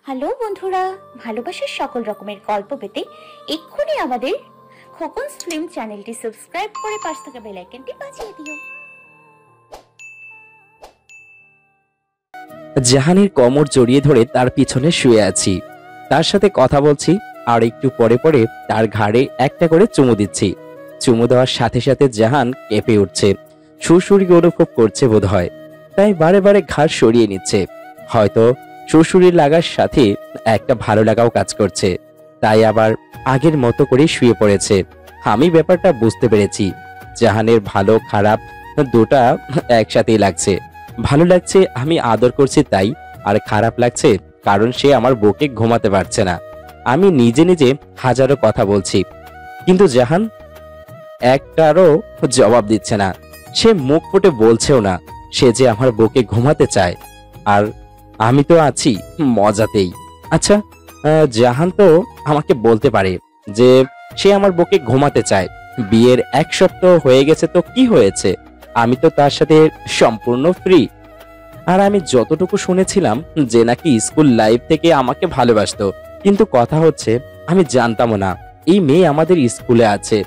Hello বন্ধুরা, ভালোবাসার সকল রকমের গল্প পেতে এক্ষুনি আমাদের খোকনস ফিল্ম চ্যানেলটি সাবস্ক্রাইব করে পাশ থাকা বেল আইকনটি বাজিয়ে দিও। জাহানের কোমর জড়িয়ে ধরে তার পিছনে শুয়ে আছি, তার সাথে কথা বলছি আর একটু পরে পরে তার ঘাড়ে একটা করে চুমু দিচ্ছি। চুমু দেওয়ার সাথে সাথে জাহান কেঁপে উঠছে, সুরসুরি অনুভব করছে বোধহয়, তাই বারে বারে ঘাড় সরিয়ে নিচ্ছে। হয়তো সুরসুরি লাগার সাথে একটা ভালো লাগাও কাজ করছে, তাই আবার আগের মতো করে শুয়ে পড়েছে। আমি ব্যাপারটা বুঝতে পেরেছি, জাহানের ভালো খারাপ দুটা একসাথেই লাগছে। ভালো লাগছে আমি আদর করছি তাই, আর খারাপ লাগছে কারণ সে আমার বুকে ঘুমাতে পারছে না। আমি নিজে নিজে হাজারো কথা বলছি, কিন্তু জাহান একটারও জবাব দিচ্ছে না। সে মুখ ফুটে বলছেও না সে যে আমার বুকে ঘুমাতে চায়, আর আমি তো আছি মজাতেই। আচ্ছা, জাহান তো আমাকে বলতে পারে যে সে আমার বুকে ঘুমাতে চায়। বিয়ের 1 সপ্তাহ হয়ে গেছে তো কি হয়েছে, আমি তো তার সাথে সম্পূর্ণ ফ্রি। আর আমি যতটুকু শুনেছিলাম যে নাকি স্কুল লাইফ থেকে আমাকে ভালোবাসতো, কিন্তু কথা হচ্ছে আমি জানতামও না এই মেয়ে আমাদের স্কুলে আছে।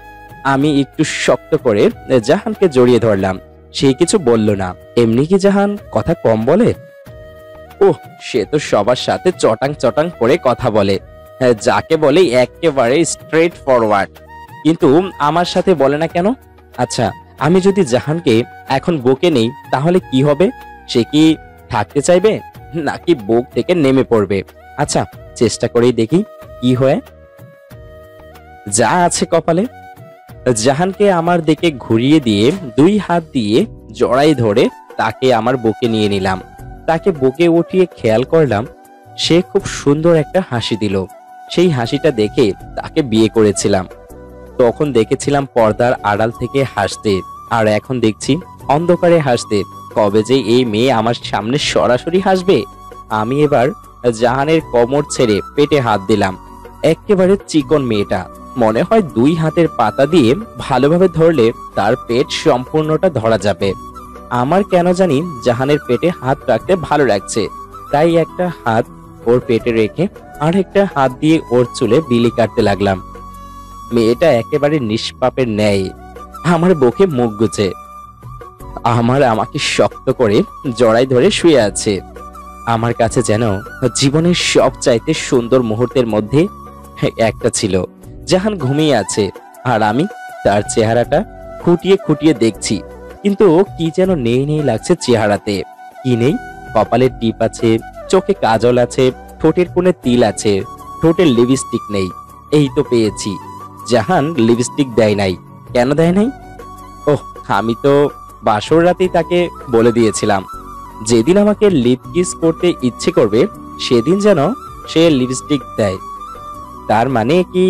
আমি একটু শক্ত করে জাহানকে জড়িয়ে ধরলাম, সে কিছু বলল না। এমনি কি জাহান কথা কম বলে? ওহ, সে তো সবার সাথে চটাং চটাং করে কথা বলে, যাকে বলে একেবারে স্ট্রেট ফরওয়ার্ড। কিন্তু আমার সাথে বলে না কেন? আচ্ছা, আমি যদি জাহানকে এখন বুকে নেই তাহলে কি হবে? সে কি থাকতে চাইবে নাকি বুক থেকে নেমে পড়বে? আচ্ছা, চেষ্টা করেই দেখি কি হয়। যা আছে কপালে। জাহানকে আমার দিকে ঘুরিয়ে দিয়ে 2 হাত দিয়ে জড়াই ধরে তাকে আমার বুকে নিয়ে নিলাম। তাকে বুকে উঠিয়ে খেয়াল করলাম সে খুব সুন্দর একটা হাসি দিল। সেই হাসিটা দেখে তাকে বিয়ে করেছিলাম, তখন দেখেছিলাম পর্দার আড়াল থেকে হাসতে, আর এখন দেখছি অন্ধকারে হাসতে। কবে যে এই মেয়ে আমার সামনে সরাসরি হাসবে? আমি এবার জাহানের কোমর ছেড়ে পেটে হাত দিলাম। একেবারে চিকন মেয়েটা, মনে হয় 2 হাতের পাতা দিয়ে ভালোভাবে ধরলে তার পেট সম্পূর্ণটা ধরা যাবে। আমার কেন জানি জাহানের পেটে হাত রাখতে ভালো লাগছে, তাই একটা হাত ওর পেটে রেখে আর একটা হাত দিয়ে ওর চুলে বিলি কাটতে লাগলাম। মেয়েটা একেবারে নিষ্পাপের ন্যায় আমার বুকে মুখ গুজে আমাকে শক্ত করে জড়াই ধরে শুয়ে আছে। আমার কাছে যেন জীবনের সবচাইতে সুন্দর মুহূর্তের মধ্যে একটা ছিল। জাহান ঘুমিয়ে আছে আর আমি তার চেহারাটা খুঁটিয়ে খুঁটিয়ে দেখছি, কিন্তু কি যেন নেই নেই লাগছে চেহারাতে। কি নেই? কপালের টিপ আছে, চোখে কাজল আছে, ঠোঁটের কোণে তিল আছে, ঠোঁটের লিপস্টিক নেই। এই তো পেয়েছি, জাহান লিপস্টিক দেয় নাই। কেন দেয় নাই? ওহ, আমি তো বাসর রাতেই তাকে বলে দিয়েছিলাম যেদিন আমাকে লিপ কিস করতে ইচ্ছে করবে সেদিন যেন সে লিপস্টিক দেয়। তার মানে কি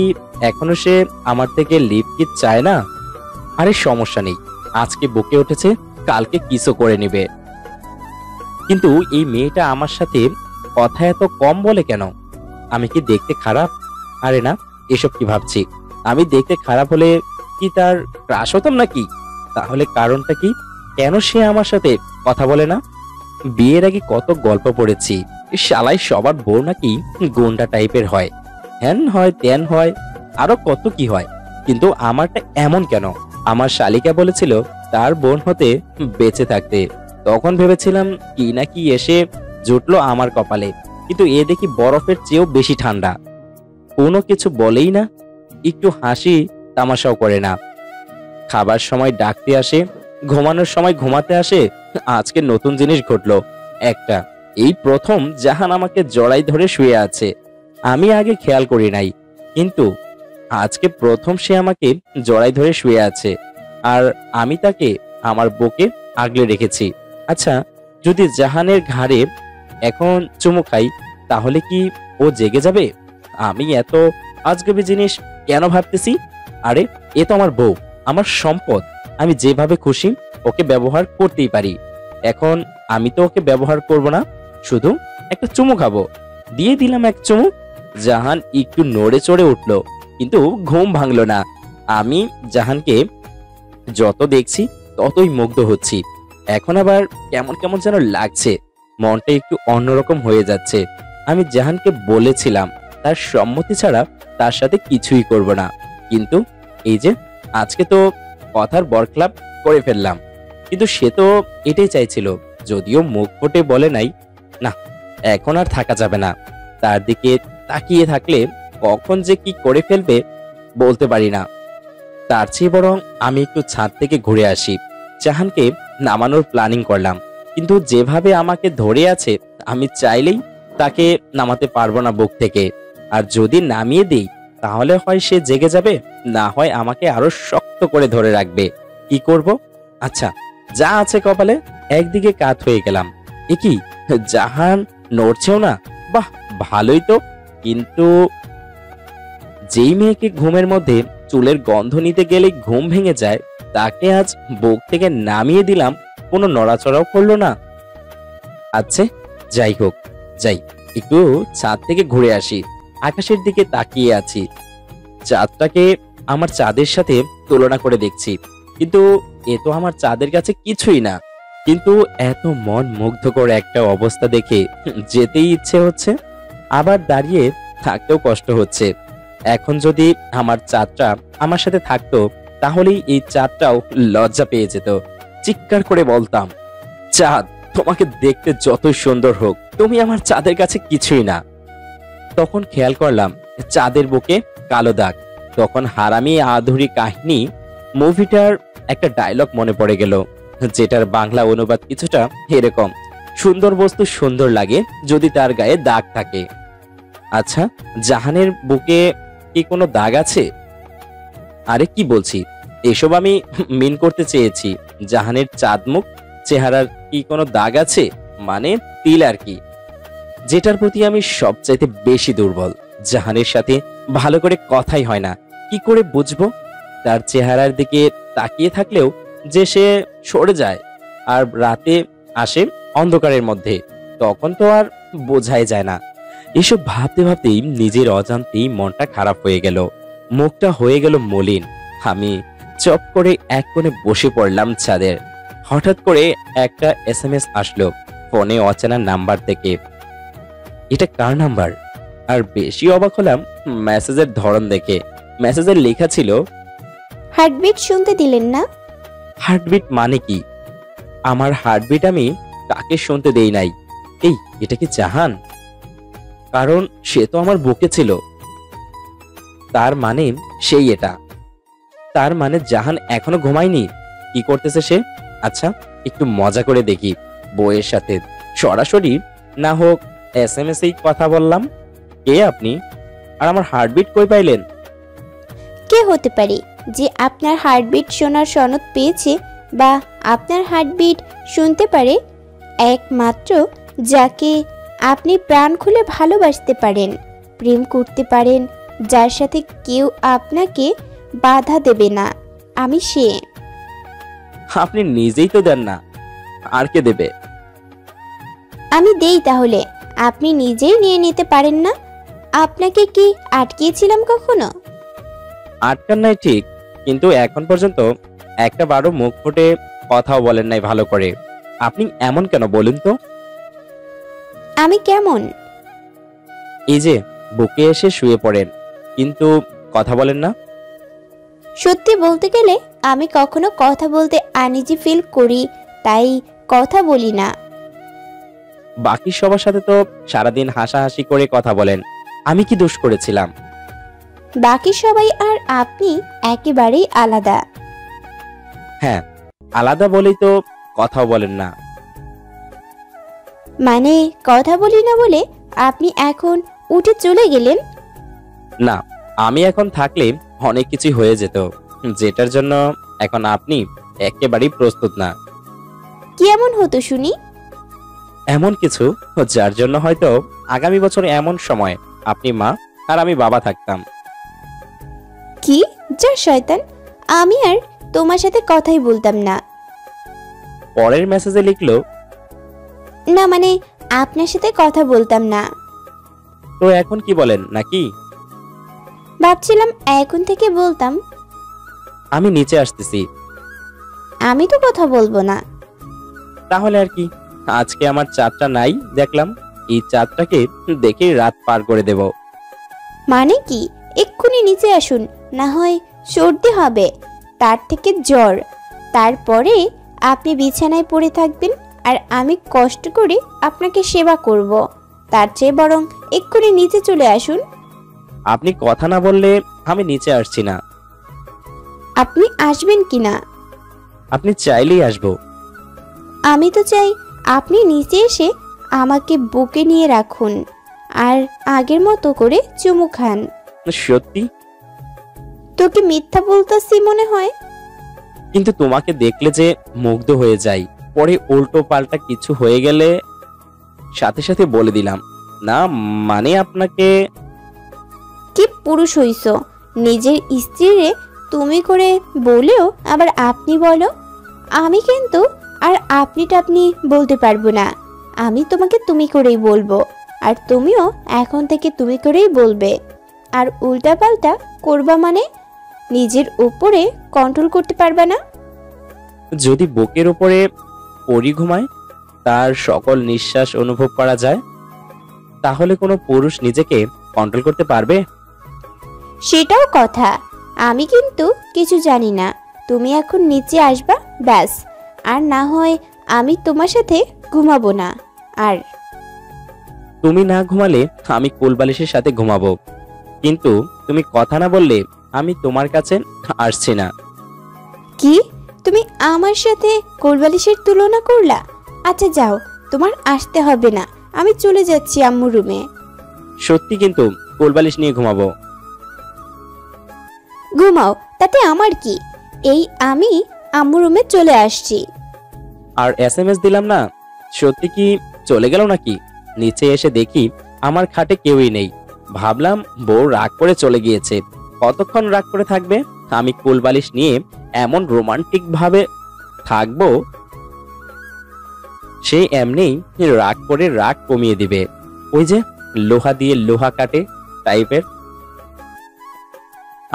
এখনো সে আমার থেকে লিপ কিস চায় না? আরে সমস্যা নেই, আজকে বকে উঠেছে, কালকে কিসও করে নেবে। কিন্তু এই মেয়েটা আমার সাথে কথা এত কম বলে কেন? আমি কি দেখতে খারাপ? আরে না, এসব কি ভাবছি? আমি দেখতে খারাপ হলে কি তার ক্রাশ হতাম নাকি? তাহলে কারণটা কি? কেন সে আমার সাথে কথা বলে না? বিয়ের আগে কত গল্প পড়েছি, শালাই সবার বউ নাকি গুন্ডা টাইপের হয়, হ্যান হয় ত্যান হয়, আরো কত কি হয়, কিন্তু আমারটা এমন কেন? আমার শালিকা বলেছিল তার বোন হতে বেঁচে থাকতে, তখন ভেবেছিলাম কি না কি এসে জুটলো আমার কপালে, কিন্তু এ দেখি বরফের চেয়েও বেশি ঠান্ডা। কোনো কিছু বলেই না, একটু হাসি তামাশাও করে না। খাবার সময় ডাকতে আসে, ঘুমানোর সময় ঘুমাতে আসে। আজকে নতুন জিনিস ঘটলো একটা, এই প্রথম জাহান আমাকে জড়াই ধরে শুয়ে আছে। আমি আগে খেয়াল করি নাই, কিন্তু আজকে প্রথম সে আমাকে জড়াই ধরে শুয়ে আছে, আর আমি তাকে আমার বুকে আগলে রেখেছি। আচ্ছা, যদি জাহানের ঘাড়ে এখন চুমু খাই তাহলে কি ও জেগে যাবে? আমি এত আজগবি জিনিস কেন ভাবতেছি? আরে এ তো আমার বউ, আমার সম্পদ, আমি যেভাবে খুশি ওকে ব্যবহার করতেই পারি। এখন আমি তো ওকে ব্যবহার করব না, শুধু একটা চুমু খাবো। দিয়ে দিলাম এক চুমু। জাহান একটু নড়ে চড়ে উঠলো, কিন্তু ঘুম ভাঙলো না। আমি জাহানকে যত দেখছি ততই মুগ্ধ হচ্ছি। এখন আবার কেমন কেমন যেন লাগছে, মনটা একটু অন্যরকম হয়ে যাচ্ছে। আমি জাহানকে বলেছিলাম তার সম্মতি ছাড়া তার সাথে কিছুই করব না, কিন্তু এই যে আজকে তো কথার বরখেলাপ করে ফেললাম। কিন্তু সে তো এটাই চাইছিল, যদিও মুখ ফুটে বলে নাই। না, এখন আর থাকা যাবে না। তার দিকে তাকিয়ে থাকলে কখন যে কি করে ফেলবে বলতে পারি না। তার চেয়ে বরং আমি একটু ছাদ থেকে ঘুরে আসি। জাহানকে নামানোর প্ল্যানিং করলাম, কিন্তু যেভাবে আমাকে ধরে আছে আমি চাইলেই তাকে নামাতে পারবো না বুক থেকে। আর যদি নামিয়ে দিই তাহলে হয় সে জেগে যাবে, না হয় আমাকে আরো শক্ত করে ধরে রাখবে। কি করব? আচ্ছা, যা আছে কপালে, একদিকে কাত হয়ে গেলাম। এ কি, জাহান নড়ছেও না? বাহ, ভালোই তো। কিন্তু যেই মেয়েকে ঘুমের মধ্যে চুলের গন্ধ নিতে গেলে ঘুম ভেঙে যায়, তাকে আজ বুক থেকে নামিয়ে দিলাম, কোনো নড়াচড়াও করলো না। আচ্ছা, যাই হোক, যাই একটু ছাদ থেকে ঘুরে আসি। আকাশের দিকে তাকিয়ে আছি, চাঁদটাকে আমার চাঁদের সাথে তুলনা করে দেখছি, কিন্তু এ তো আমার চাঁদের কাছে কিছুই না। কিন্তু এত মন মুগ্ধকর একটা অবস্থা দেখে যেতেই ইচ্ছে হচ্ছে, আবার দাঁড়িয়ে থাকতেও কষ্ট হচ্ছে। এখন যদি আমার চাঁদটা আমার সাথে থাকতো তাহলেই এই চাঁদটাও লজ্জা পেয়ে যেত। চিৎকার করে বলতাম, চাঁদ, তোমাকে দেখতে যতই সুন্দর হোক, তুমি আমার চাঁদের কাছে কিছুই না। তখন খেয়াল করলাম চাঁদের বুকে কালো দাগ। তখন হারামি আধুরি কাহিনী মুভিটার একটা ডায়লগ মনে পড়ে গেল, যেটার বাংলা অনুবাদ কিছুটা এরকম: সুন্দর বস্তু সুন্দর লাগে যদি তার গায়ে দাগ থাকে। আচ্ছা, জাহানের বুকে কি কোনো দাগ আছে? আরে কি বলছি, এসব আমি মিন করতে চেয়েছি। জাহানের চাঁদমুখ চেহারার কি কোনো দাগ আছে, মানে তিল আর কি, যেটার প্রতি আমি সবচাইতে বেশি দুর্বল। জাহানের সাথে ভালো করে কথাই হয় না, কি করে বুঝবো? তার চেহারার দিকে তাকিয়ে থাকলেও যে সে সরে যায় আর রাতে আসে অন্ধকারের মধ্যে, তখন তো আর বোঝাই যায় না। এসব ভাবতে ভাবতেই নিজের অজান্তেই মনটা খারাপ হয়ে গেল, মুখটা হয়ে গেল মলিন। আমি চপ করে এক কোণে বসে পড়লাম ছাদের। হঠাৎ করে একটা SMS আসলো ফোনে, অচেনা নাম্বার থেকে। এটা কার নাম্বার? আর বেশি অবাক হলাম মেসেজের ধরন দেখে। মেসেজের লেখা ছিল, হার্টবিট শুনতে দিলেন না? হার্টবিট মানে কি? আমার হার্টবিট আমি কাকে শুনতে দেই নাই। এই, এটা কি জাহান? কারণ সে তো আমার বুকে ছিল। তার মানে সেই এটা। তার মানে জাহান এখনো ঘুমায়নি। কি করতেছে সে? আচ্ছা, একটু মজা করে দেখি বউয়ের সাথে। সরাসরি না হোক SMS এই কথা বললাম। কে আপনি? আর আমার হার্টবিট কই পাইলেন? কে হতে পারে যে আপনার হার্টবিট শোনার সনদ পেয়েছে বা আপনার হার্টবিট শুনতে পারে? একমাত্র যাকে আপনি প্রাণ খুলে ভালোবাসতে পারেন, প্রেম করতে পারেন, যার সাথে কেউ আপনাকে বাধা দেবে না, আমি সে। আপনি নিজেই তো দেন না, আর কে দেবে? আমি দেই, তাহলে আপনি নিজেই নিয়ে নিতে পারেন না? আপনাকে কি আটকিয়েছিলাম কখনো? আটকান নাই ঠিক, কিন্তু এখন পর্যন্ত একটা বারও মুখ ফুটে কথাও বলেন নাই ভালো করে। আপনি এমন কেন বলুন তো? আমি কেমন? এই যে বুকে এসে শুয়ে পড়েন, কিন্তু কথা বলেন না। সত্যি বলতে গেলে আমি কখনো কথা বলতে আনইজি ফিল করি, তাই কথা বলি না। বাকি সবার সাথে তো সারাদিন হাসাহাসি করে কথা বলেন, আমি কি দোষ করেছিলাম? বাকি সবাই আর আপনি একেবারেই আলাদা। হ্যাঁ, আলাদা বলেই তো কথাও বলেন না। মানে কথা বলি না বলে আপনি এখন উঠে চলে গেলেন? না, আমি এখন থাকলে অনেক কিছু হয়ে যেত, যেটার জন্য এখন আপনি একেবারেই প্রস্তুত না। কি এমন হতো শুনি? এমন কিছু যার জন্য হয়তো আগামী বছর এমন সময় আপনি মা আর আমি বাবা থাকতাম। কি যা শয়তান, আমি আর তোমার সাথে কথাই বলতাম না। পরের মেসেজে লিখলো, না মানে আপনার সাথে কথা বলতাম না। তো এখন কি বলেন নাকি? ভাবছিলাম এখন থেকে বলতাম। আমি নিচে আসতেছি। আমি তো কথা বলবো না। তাহলে আর কি, আজকে আমার চাঁদটা নাই দেখলাম, এই চাঁদটাকে দেখে রাত পার করে দেব। মানে কি? এক্ষুনি নিচে আসুন, না হয় সর্দি হবে, তার থেকে জ্বর, তারপরে আপনি বিছানায় পড়ে থাকবেন আর আমি কষ্ট করে আপনাকে সেবা করব। তার চেয়ে বরং এক্ষুনি নিচে চলে আসুন। আপনি কথা না বললে আমি নিচে আসছি না। আপনি আসবেন কিনা? আপনি চাইলেই আসবো। আমি তো চাই আপনি নিচে এসে আমাকে বুকে নিয়ে রাখুন আর আগের মতো করে চুমু খান। সত্যি? তোকে মিথ্যা বলতেছি মনে হয়? কিন্তু তোমাকে দেখলে যে মুগ্ধ হয়ে যাই, পরে উল্টো পাল্টা কিছু হয়ে গেলে সাথে সাথে বলে দিলাম না, মানে আপনাকে। কি পুরুষ হইছ, নিজের স্ত্রীরে তুমি করে বলেও আবার আপনি বলো? আমি কিন্তু আর আপনি টাপনি বলতে পারবো না। আমি তোমাকে তুমি করেই বলবো, আর তুমিও এখন থেকে তুমি করেই বলবে। আর উল্টাপাল্টা করবা মানে নিজের উপরে কন্ট্রোল করতে পারবে না। যদি বুকের উপরে পরি ঘুমায়, তার সকল নিঃশ্বাস অনুভব করা যায়, তাহলে কোনো পুরুষ নিজেকে কন্ট্রোল করতে পারবে? সেটাও কথা। আমি কিন্তু কিছু জানি না। তুমি এখন নিচে আসবা, ব্যাস। আর না হয় আমি তোমার সাথে ঘুমাবো না। আর তুমি না ঘুমালে আমি কোলবালিশের সাথে ঘুমাবো, কিন্তু তুমি কথা না বললে আমি তোমার কাছে আসছি না। কি? তুমি আমার সাথে কোলবালিশের তুলনা করলা? আচ্ছা যাও, তোমার আসতে হবে না, আমি চলে যাচ্ছি আম্মু রুমে। সত্যি? কিন্তু কোলবালিশ নিয়ে ঘুমাবো। ঘুমাও, তাতে আমার কি? এই আমি আম্মু রুমে চলে আসছি। আর SMS দিলাম না, সত্যি কি চলে গেল নাকি? নিচে এসে দেখি আমার খাটে কেউই নেই। ভাবলাম বউ রাগ করে চলে গিয়েছে, কতক্ষণ রাগ করে থাকবে? আমি কোলবালিশ নিয়ে এমন রোমান্টিক ভাবে থাকবো, সে এমনিই রাগ করে রাগ কমিয়ে দিবে। ওই যে লোহা দিয়ে লোহা কাটে টাইপের।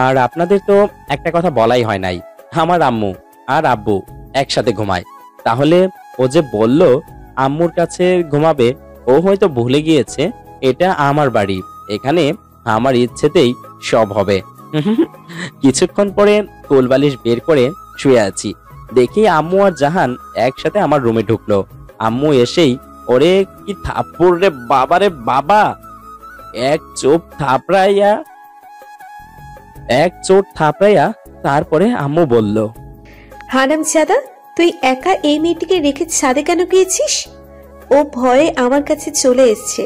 আর আপনাদের তো একটা কথা বলাই হয় নাই, আমার আম্মু আর আব্বু একসাথে ঘুমায়। তাহলে ও যে বলল আম্মুর কাছে ঘুমাবে, ও হয়তো ভুলে গিয়েছে এটা আমার বাড়ি, এখানে আমার ইচ্ছেতেই সব হবে। কিছুক্ষণ পরে কোলবালিশ বের করে শুয়ে আছি, দেখি আম্মু আর জাহান একসাথে আমার রুমে ঢুকলো। আম্মু এসেই, ওরে কি থাপ্পড় রে বাবারে বাবা! এক চোট থাপড়াইয়া তারপরে আম্মু বলল, হারামজাদা, তুই একা এই মেয়েটিকে রেখে ছাদে কেন গিয়েছিস? ও ভয়ে আমার কাছে চলে এসছে।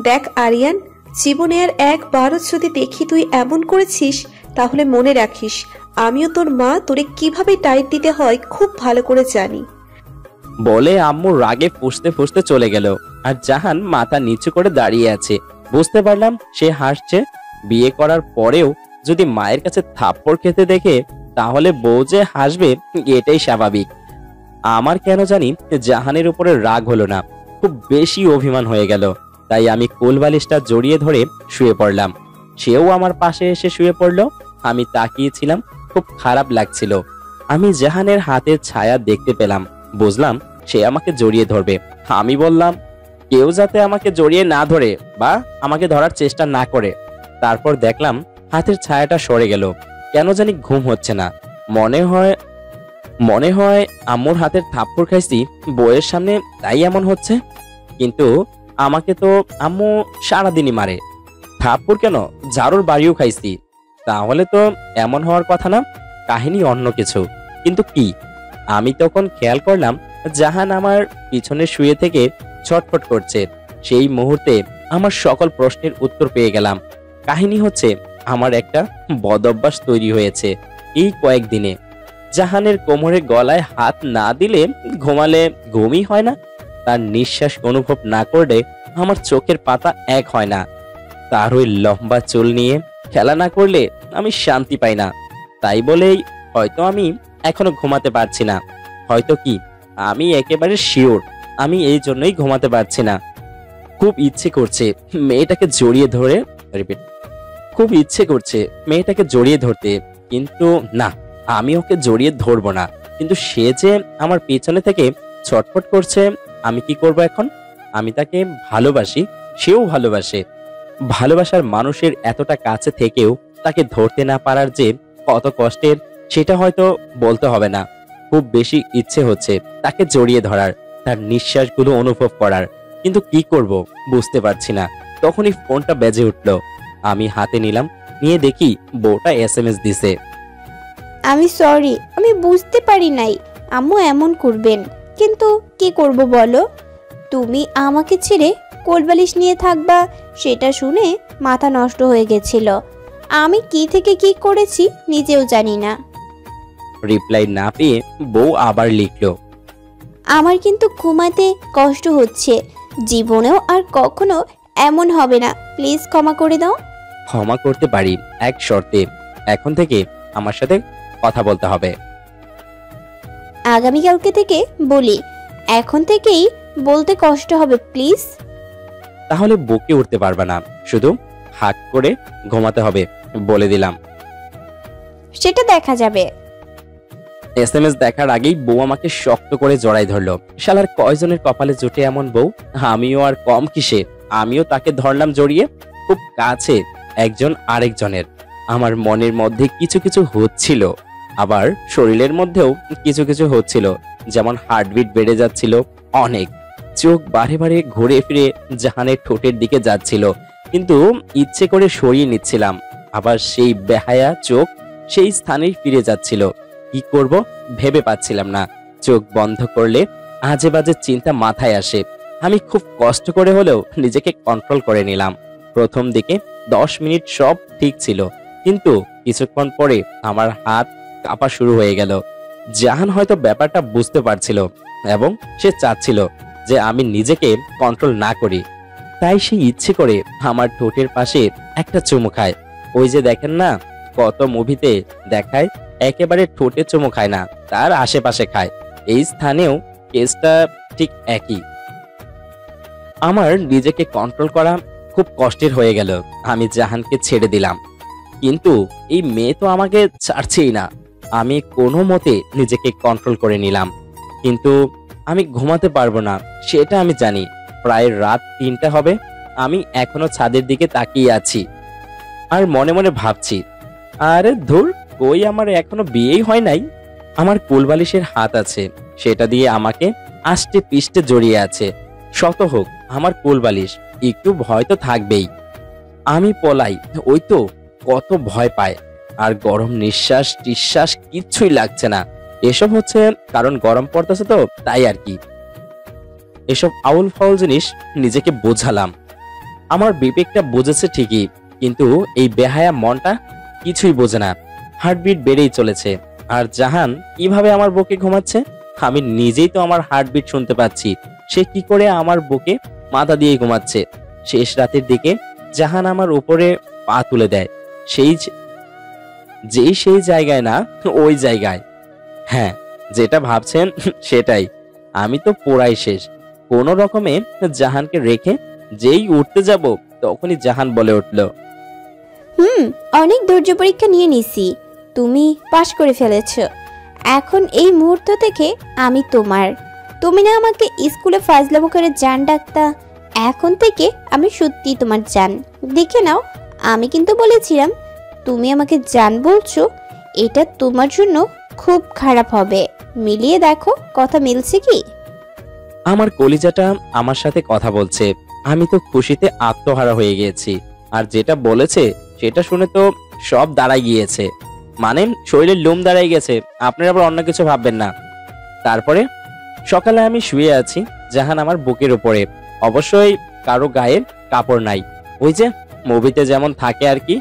দেখ আরিয়ান, জীবনে আর একবারও যদি দেখি তুই এমন করেছিস, তাহলে মনে রাখিস আমিও তোর মা তোরে কিভাবে টাইট দিতে হয় খুব ভালো করে জানি। বলে আম্মু রাগে ফুঁসতে ফুঁসতে চলে গেল। আর জাহান মাথা নিচু করে দাঁড়িয়ে আছে। বুঝতে পারলাম সে হাসছে। বিয়ে করার পরেও যদি মায়ের কাছে থাপ্পড় খেতে দেখে, তাহলে বউ যে হাসবে এটাই স্বাভাবিক। আমার কেন জানি জাহানের উপরে রাগ হলো না, খুব বেশি অভিমান হয়ে গেল। তাই আমি কোলবালিশটা জড়িয়ে ধরে শুয়ে পড়লাম। সেও আমার পাশে এসে শুয়ে পড়ল। আমি তাকিয়েছিলাম, খুব খারাপ লাগছিল। আমি জাহানের হাতের ছায়া দেখতে পেলাম, বুঝলাম সে আমাকে জড়িয়ে ধরবে। আমি বললাম কেউ যাতে আমাকে জড়িয়ে না ধরে বা আমাকে ধরার চেষ্টা না করে। তারপর দেখলাম হাতের ছায়াটা সরে গেল। কেন জানি ঘুম হচ্ছে না। মনে হয় আম্মুর হাতের থাপ্পড় খাইছি বউয়ের সামনে, তাই এমন হচ্ছে। কিন্তু আমাকে তো আম্মু সারাদিনই মারে। থাপ্পড় কেন, ঝাড়ুর বাড়িও খাইছি। তাহলে তো এমন হওয়ার কথা না, কাহিনী অন্য কিছু। কিন্তু কি? আমি তখন খেয়াল করলাম জাহান আমার পিছনে শুয়ে থেকে ছটফট করছে। সেই মুহূর্তে আমার সকল প্রশ্নের উত্তর পেয়ে গেলাম। কাহিনী হচ্ছে, আমার একটা বদঅভ্যাস তৈরি হয়েছে এই কয়েকদিনে। জাহানের কোমরে গলায় হাত না দিলে ঘুমালে ঘুমই হয় না। তার নিঃশ্বাস অনুভব না করলে আমার চোখের পাতা এক হয় না। তার ওই লম্বা চুল নিয়ে খেলা না করলে আমি শান্তি পাই না। তাই বলেই হয়তো আমি এখনো ঘুমাতে পারছি না। হয়তো কি, আমি একেবারে শিওর আমি এই জন্যই ঘুমাতে পারছি না। খুব ইচ্ছে করছে মেয়েটাকে জড়িয়ে ধরতে, কিন্তু না, আমি ওকে জড়িয়ে ধরবো না। কিন্তু সে যে আমার পেছনে থেকে ছটফট করছে, আমি কি করব এখন? আমি তাকে ভালোবাসি, সেও ভালোবাসে। ভালোবাসার মানুষের এতটা কাছে থেকেও তাকে ধরতে না পারার যে কত কষ্টের, সেটা হয়তো বলতে হবে না। খুব বেশি ইচ্ছে হচ্ছে তাকে জড়িয়ে ধরার, তার নিঃশ্বাসগুলো অনুভব করার, কিন্তু কি করব বুঝতে পারছি না। তখনই ফোনটা বেজে উঠল। আমি হাতে নিলাম, নিয়ে দেখি বউটা SMS দিছে। আমি সরি, আমি বুঝতে পারি নাই আম্মু এমন করবেন, কিন্তু কি করব বলো? তুমি আমাকে ছেড়ে কোলবালিশ নিয়ে থাকবা সেটা শুনে মাথা নষ্ট হয়ে গেছিল। আমি কি থেকে কি করেছি নিজেও জানি না। রিপ্লাই না পেয়ে বউ আবার লিখলো, আমার কিন্তু ঘুমাতে কষ্ট হচ্ছে, জীবনেও আর কখনো এমন হবে না, প্লিজ ক্ষমা করে দাও। ক্ষমা করতে পারি এক শর্তে, এখন থেকে আমার সাথে কথা বলতে হবে। আগামীকালকে থেকে বলি, এখন থেকেই বলতে কষ্ট হবে প্লিজ। তাহলে বকে উঠতে পারবে না, শুধু হাত করে ঘুমাতে হবে, বলে দিলাম। সেটা দেখা যাবে। SMS দেখার আগেই বউ আমাকে শক্ত করে জড়াই ধরলো। শালার কয়জনের কপালে জুটে এমন বউ, আমিও আর কম কিসে। আমিও তাকে ধরলাম জড়িয়ে, খুব কাছে একজন আরেকজনের। আমার মনের মধ্যে কিছু কিছু হচ্ছিল, আবার শরীরের মধ্যেও কিছু কিছু হচ্ছিল। যেমন হার্টবিট বেড়ে যাচ্ছিল অনেক, চোখ বারে বারে ঘুরে ফিরে জাহানের ঠোঁটের দিকে যাচ্ছিল, কিন্তু ইচ্ছে করে সরিয়ে নিচ্ছিলাম। আবার সেই বেহায়া চোখ সেই স্থানেই ফিরে যাচ্ছিল। কি করব ভেবে পাচ্ছিলাম না। চোখ বন্ধ করলে আজে বাজে চিন্তা মাথায় আসে। আমি খুব কষ্ট করে হলেও নিজেকে কন্ট্রোল করে নিলাম। প্রথম দিকে 10 মিনিট সব ঠিক ছিল, কিন্তু কিছুক্ষণ পরে আমার হাত কাঁপা শুরু হয়ে গেল। জাহান হয়তো ব্যাপারটা বুঝতে পারছিল এবং সে চাচ্ছিল যে আমি নিজেকে কন্ট্রোল না করি, তাই সে ইচ্ছে করে আমার ঠোঁটের পাশে একটা চুমু খায়। ওই যে দেখেন না, কত মুভিতে দেখায় একেবারে ঠোঁটে চুমু খায় না, তার আশেপাশে খায়। এই স্থানেও কেসটা ঠিক একই। আমার নিজেকে কন্ট্রোল করা খুব কষ্টের হয়ে গেল। আমি জাহানকে ছেড়ে দিলাম, কিন্তু এই মেয়ে তো আমাকে ছাড়ছেই না। আমি কোনো মতে নিজেকে কন্ট্রোল করে নিলাম, কিন্তু আমি ঘুমাতে পারবো না সেটা আমি জানি। প্রায় রাত 3টা হবে, আমি এখনো ছাদের দিকে তাকিয়ে আছি আর মনে মনে ভাবছি, আরে ধুর, কই আমার এখনো বিয়েই হয় নাই। আমার কোলবালিশের হাত আছে, সেটা দিয়ে আমাকে আষ্টে পিষ্টে জড়িয়ে আছে। শত হোক আমার কোলবালিশ, একটু ভয় তো থাকবেই। আমি পলাই, ওই তো কত ভয় পায়। আর গরম নিঃশ্বাস টিশ্বাস কিচ্ছুই লাগছে না। এসব হচ্ছে কারণ গরম পড়তেছে তো, তাই আর কি। এসব আউল ফাউল জিনিস নিজেকে বোঝালাম। আমার বিবেকটা বুঝেছে ঠিকই, কিন্তু এই বেহায়া মনটা কিছুই বোঝে না। হার্টবিট বেড়েই চলেছে। আর জাহান কিভাবে আমার বুকে ঘুমাচ্ছে, আমি নিজেই তো আমার হার্টবিট শুনতে পাচ্ছি। সে কি করে আমার বুকে মাথা দিয়ে ঘুমাচ্ছে। শেষ রাতের দিকে জাহান আমার উপরে পা তুলে দেয়, সেই জায়গায় না, ওই জায়গায়। হ্যাঁ, যেটা ভাবছেন সেটাই। আমি তো পুরাই শেষ। কোনো রকমে জাহানকে রেখে যেই উঠতে যাব, তখনই জাহান বলে উঠল, অনেক ধৈর্য পরীক্ষা নিয়ে নিছি, তুমি পাশ করে ফেলেছো। এখন এই মুহূর্ত থেকে আমি তোমার। তুমি না আমাকে স্কুলে ফাজলামো করে জান ডাকতা, এখন থেকে আমি সত্যি তোমার জান। দেখে নাও, আমি কিন্তু বলেছিলাম তুমি আমাকে জান বলছো, এটা তোমার জন্য খুব খারাপ হবে। মিলিয়ে দেখো কথা মিলছে কি। আমার কলিজাটা আমার সাথে কথা বলছে। আমি তো খুশিতে আত্মহারা হয়ে গিয়েছি। আর যেটা বলেছে সেটা শুনে তো সব দাঁড়াই গিয়েছে, মানে শরীরের লোম দাঁড়াই গেছে। আপনারা আবার অন্য কিছু ভাববেন না। তারপরে সকালে আমি শুয়ে আছি জাহান আমার বুকের উপরে। অবশ্যই কারো গায়ে কাপড় নাই, ওই যে মুভিতে যেমন থাকে আর কি,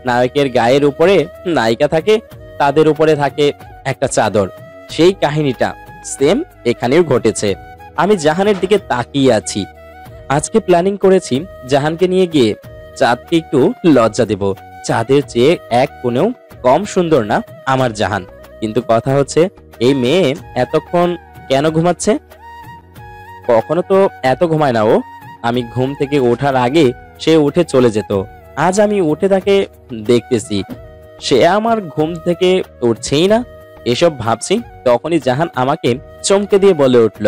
নায়কের গায়ের উপরে নায়িকা থাকে, তাদের উপরে থাকে একটা চাদর। সেই কাহিনীটা সেম এখানেও ঘটেছে। আমি জাহানের দিকে তাকিয়ে আছি। আজকে প্ল্যানিং করেছি জাহানকে নিয়ে গিয়ে চাঁদকে একটু লজ্জা দেব। চাঁদের চেয়ে এক কোণেও কম সুন্দর না আমার জাহান। কিন্তু কথা হচ্ছে, এই মেয়ে এতক্ষণ কেন ঘুমাচ্ছে? কখনো তো এত ঘুমায় না ও। আমি ঘুম থেকে ওঠার আগে সে উঠে চলে যেত। আজ আমি উঠে তাকে দেখতেছি, সে আমার ঘুম থেকে উঠছেই না। এসব ভাবছি, তখনই জাহান আমাকে চমকে দিয়ে বলে উঠল,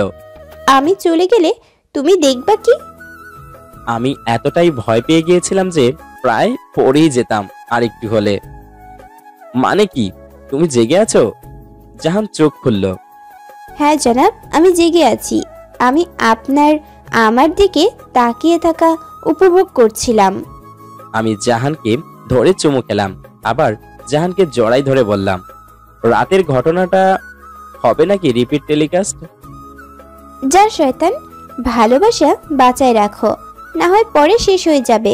আমি চলে গেলে তুমি দেখবা কি? আমি এতটাই ভয় পেয়ে গিয়েছিলাম যে প্রায় পড়েই যেতাম আর একটু হলে। মানে কি, তুমি জেগে আছো? জাহান চোখ খুলল। হ্যাঁ জনাব, আমি জেগে আছি। আমি আমার দিকে তাকিয়ে থাকা উপভোগ করছিলাম। আমি জাহানকে ধরে চুমু খেলাম, আবার জাহানকে জড়াই ধরে বললাম, রাতের ঘটনাটা হবে নাকি রিপিট টেলিকাস্ট? যা শয়তান, ভালোবাসা বাঁচায় রাখো, না হয় পরে শেষ হয়ে যাবে।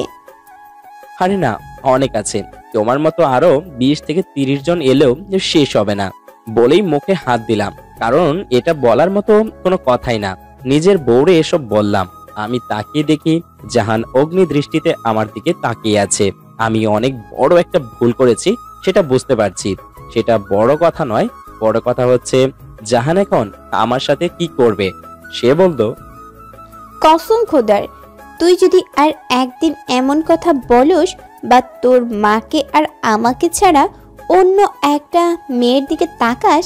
আরে না, অনেক আছে। তোমার মতো আরো 20 থেকে 30 জন এলেও শেষ হবে না। বলেই মুখে হাত দিলাম, কারণ এটা বলার মতো কোনো কথাই না। নিজের বউরে এসব বললাম। আমি তাকিয়ে দেখি জাহান অগ্নি দৃষ্টিতে আমার দিকে তাকিয়ে আছে। আমি অনেক বড় একটা ভুল করেছি, সেটা বুঝতে পারছি। সেটা বড় কথা নয়, বড় কথা হচ্ছে জাহান এখন আমার সাথে কি করবে। সে বলতো, কসম খোদার, তুই যদি আর একদিন এমন কথা বলস বা তোর মাকে আর আমাকে ছাড়া অন্য একটা মেয়ের দিকে তাকাস,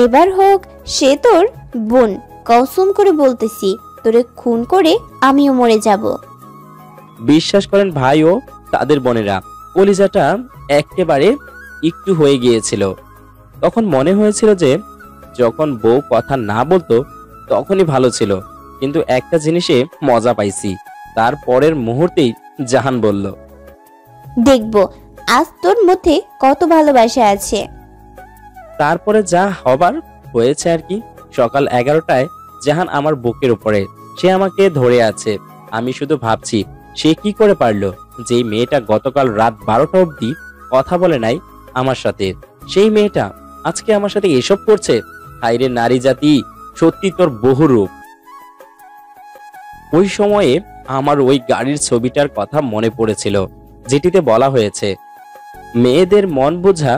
এবার হোক সে তোর বোন, কসম করে বলতেছি তোরে খুন করে আমিও মরে যাব। বিশ্বাস করেন ভাই ও তাদের বোনেরা, কলিজাটা একেবারে একটু হয়ে গিয়েছিল। তখন মনে হয়েছিল যে যখন বউ কথা না বলতো তখনই ভালো ছিল, কিন্তু একটা জিনিসে মজা পাইছি। তার পরের মুহূর্তেই জাহান বলল, দেখব আজ তোর মধ্যে কত ভালোবাসা আছে। তারপরে যা হবার হয়েছে আর কি। সকাল 11টায় জাহান আমার বুকের উপরে, সে আমাকে ধরে আছে। আমি শুধু ভাবছি সে কি করে পারলো, যেই মেয়েটা গতকাল রাত 12টা অবধি কথা বলে নাই আমার সাথে, সেই মেয়েটা আজকে আমার সাথে এসব করছে। হায়রে নারী জাতি, সত্যি তোর বহুরূপ। ওই সময়ে আমার ওই গাড়ির ছবিটার কথা মনে পড়েছিল, যেটিতে বলা হয়েছে মেয়েদের মন বোঝা,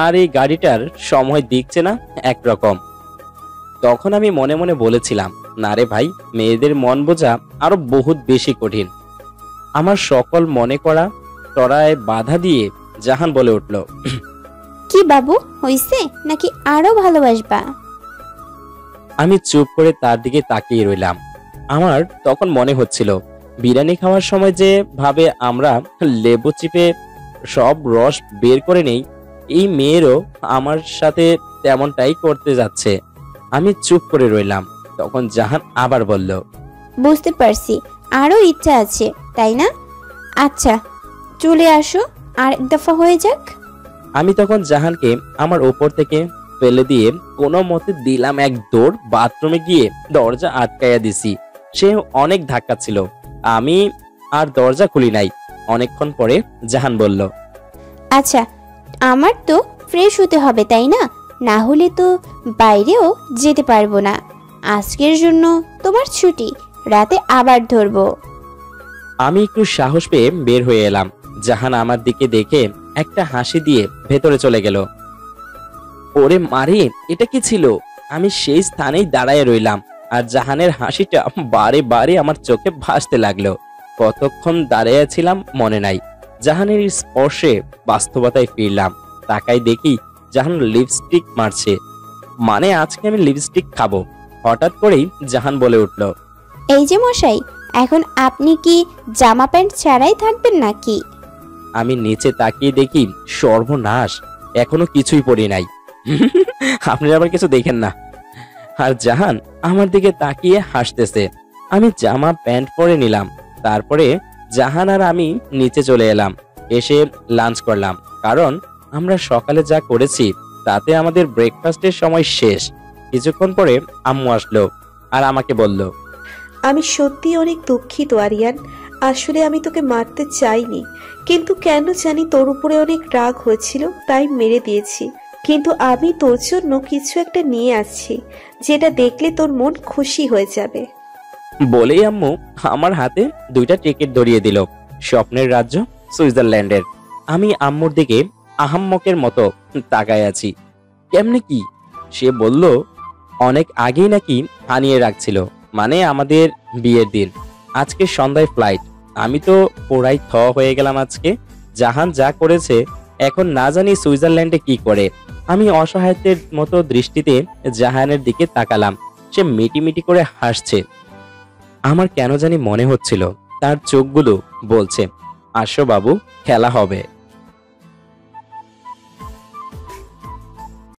আর এই গাড়িটার সময় দিচ্ছে না একরকম। তখন আমি মনে মনে বলেছিলাম, না রে ভাই, মেয়েদের মন বোঝা আরো বহুত বেশি কঠিন। আমার সকল মনে করা তরায় বাধা দিয়ে জাহান বলে উঠল, কি বাবু, হইছে নাকি আরো ভালোবাসবা? আমি চুপ করে তার দিকে তাকিয়ে রইলাম। আমার তখন মনে হচ্ছিল বিরিয়ানি খাওয়ার সময় যে ভাবে আমরা লেবু চিপে সব রস বের করে নেই, এই মেয়েরও আমার সাথে তেমনটাই করতে যাচ্ছে। আমি চুপ করে রইলাম। তখন জাহান আবার বলল, বুঝতে পারছি, আরো ইচ্ছা আছে তাই না? আচ্ছা চলে আসো, আর এক দফা হয়ে যাক। আমি তখন জাহানকে আমার ওপর থেকে ফেলে দিয়ে কোনো মতে দিলাম এক দৌড়, বাথরুমে গিয়ে দরজা আটকাইয়া দিছি। সে অনেক ধাক্কা ছিল, আমি আর দরজা খুলি নাই। অনেকক্ষণ পরে জাহান বলল, আচ্ছা আমার তো ফ্রেশ হতে হবে তাই না? না হলে তো বাইরেও যেতে পারবো না। আজকের জন্য তোমার ছুটি, রাতে আবার ধরবো। আমি একটু সাহস পেয়ে বের হয়ে এলাম। জাহান আমার দিকে দেখে একটা হাসি দিয়ে ভেতরে চলে গেল। ওরে মারে, এটা কি ছিল? আমি সেই স্থানেই দাঁড়ায় রইলাম, আর জাহানের হাসিটা বারে বারে আমার চোখে ভাসতে লাগলো। কতক্ষণ দাঁড়িয়ে ছিলাম মনে নাই। জাহানের স্পর্শে বাস্তবতায় ফিরলাম। তাকাই দেখি জাহান লিপস্টিক মারছে, মানে আজকে আমি লিপস্টিক খাবো। হঠাৎ করেই জাহান বলে উঠল, এই যে মশাই, এখন আপনি কি জামা প্যান্ট ছাড়াই থাকবেন নাকি? আমি নিচে তাকিয়ে দেখি সর্বনাশ, এখনো কিছুই পরি নাই। আপনারা আবার কিছু দেখেন না। আর জাহান আমার দিকে তাকিয়ে হাসতেছে। আমি জামা প্যান্ট পরে নিলাম। তারপরে জাহান আর আমি নিচে চলে এলাম। এসে লাঞ্চ করলাম, কারণ আমরা সকালে যা করেছি তাতে আমাদের ব্রেকফাস্টের সময় শেষ। কিছুক্ষণ পরে আম্মু আসলো আর আমাকে বলল, আমি সত্যি অনেক দুঃখিত আরিয়ান, আসলে আমি তোকে মারতে চাইনি, কিন্তু কেন জানি তোর উপরে অনেক রাগ হয়েছিল, তাই মেরে দিয়েছি। কিন্তু আমি তোর জন্য কিছু একটা নিয়ে আসছি, যেটা দেখলে তোর মন খুশি হয়ে যাবে। বলেই আম্মু আমার হাতে 2টা টিকিট ধরিয়ে দিল, স্বপ্নের রাজ্য সুইজারল্যান্ডের। আমি আম্মুর দিকে আহাম্মকের মতো তাকায় আছি। কেমনে কি? সে বলল অনেক আগেই নাকি আনিয়ে রাখছিল, মানে আমাদের বিয়ের দিন। আজকে সন্ধ্যায় ফ্লাইট। আমি তো পুরাই হয়ে গেলাম আজকে। জাহান যা করেছে, এখন না জানি সুইজারল্যান্ডে কি করে। আমি অসহায়ত্বের মতো দৃষ্টিতে জাহানের দিকে তাকালাম। সে মিটিমিটি করে হাসছে। আমার কেন জানি মনে হচ্ছিল তার চোখগুলো বলছে, আসো বাবু, খেলা হবে।